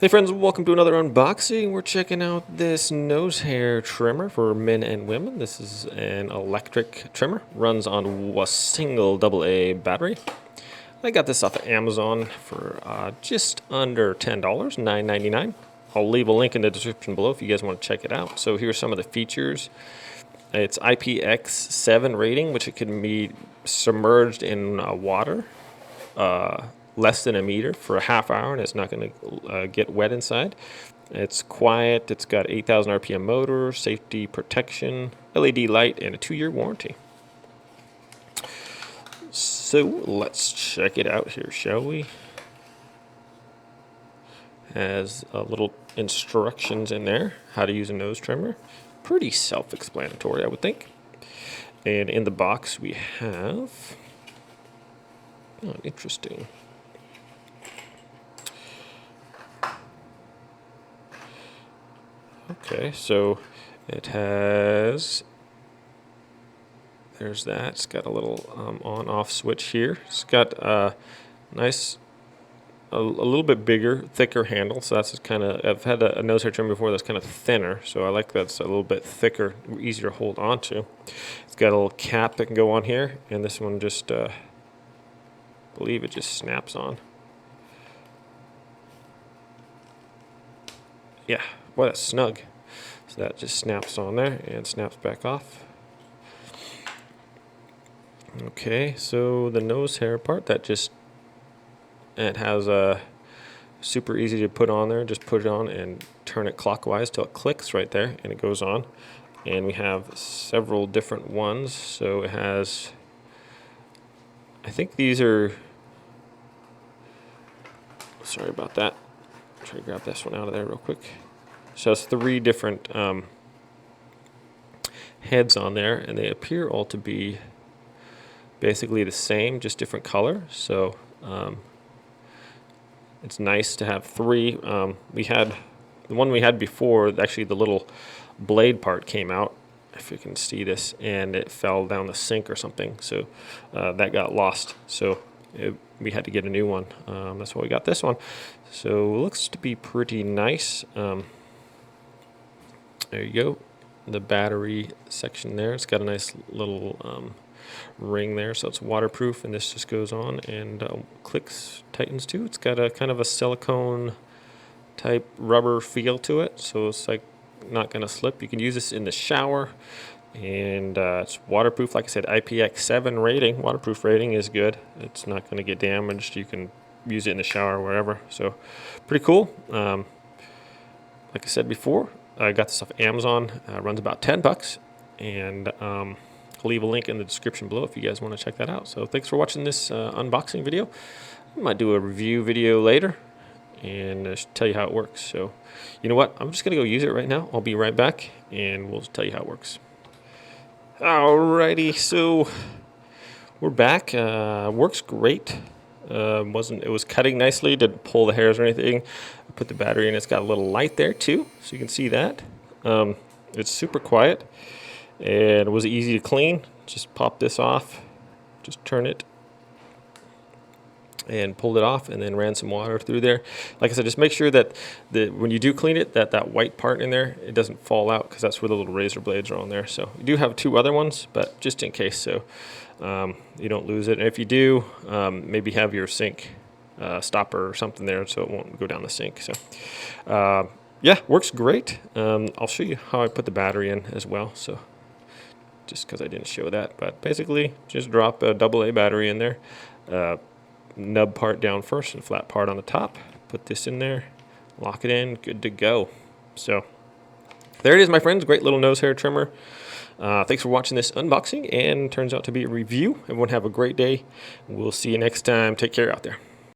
Hey friends, welcome to another unboxing. We're checking out this nose hair trimmer for men and women. This is an electric trimmer, runs on a single AA battery. I got this off of Amazon for just under $10, $9.99. I'll leave a link in the description below if you guys want to check it out. So here's some of the features. It's IPX7 rating, which it can be submerged in water. Less than a meter for a half hour, and it's not going to get wet inside. It's quiet. It's got 8,000 RPM motor, safety protection, LED light, and a 2-year warranty. So let's check it out here, shall we? Has a little instructions in there, how to use a nose trimmer. Pretty self-explanatory, I would think. And in the box we have, interesting. Okay, so it has, there's that. It's got a little on-off switch here. It's got a nice, a little bit bigger, thicker handle. So that's kind of, I've had a nose hair trimmer before that's kind of thinner. So I like that's a little bit thicker, easier to hold on to. It's got a little cap that can go on here. And this one just, I believe it just snaps on. Yeah. What a snug. So that just snaps on there and snaps back off. Okay, so the nose hair part, that just, it has a super easy to put on there. Just put it on and turn it clockwise till it clicks right there and it goes on. And we have several different ones. So it has, I think these are, sorry about that. Try to grab this one out of there real quick. So it's 3 different heads on there, and they appear all to be basically the same, just different color. So it's nice to have 3. We had the one we had before, actually the little blade part came out, if you can see this, and it fell down the sink or something. So that got lost. So we had to get a new one. That's why we got this one. So it looks to be pretty nice. There you go, the battery section there. It's got a nice little ring there, so it's waterproof, and this just goes on and clicks, tightens too. It's got a kind of a silicone type rubber feel to it, so it's like not going to slip. You can use this in the shower, and it's waterproof. Like I said, IPX7 rating, waterproof rating is good. It's not going to get damaged. You can use it in the shower or wherever, so pretty cool. Like I said before, I got this off Amazon. Runs about $10, and I'll leave a link in the description below if you guys want to check that out. So thanks for watching this unboxing video. I might do a review video later and tell you how it works. So you know what? I'm just gonna go use it right now. I'll be right back, and we'll tell you how it works. Alrighty, so we're back. Works great. It was cutting nicely, didn't pull the hairs or anything. I put the battery in, it's got a little light there too, so you can see that. It's super quiet, and it was easy to clean. Just pop this off, just turn it and pulled it off, and then ran some water through there. Like I said, just make sure that when you do clean it, that white part in there, it doesn't fall out, because that's where the little razor blades are on there. So you do have 2 other ones, but just in case, so you don't lose it. And if you do, maybe have your sink stopper or something there so it won't go down the sink. So yeah, works great. I'll show you how I put the battery in as well, so just because I didn't show that. But basically, just drop a AA battery in there. Nub part down first and flat part on the top. Put this in there, lock it in, good to go. So there it is, my friends. Great little nose hair trimmer. Thanks for watching this unboxing, and turns out to be a review. Everyone have a great day. We'll see you next time. Take care out there.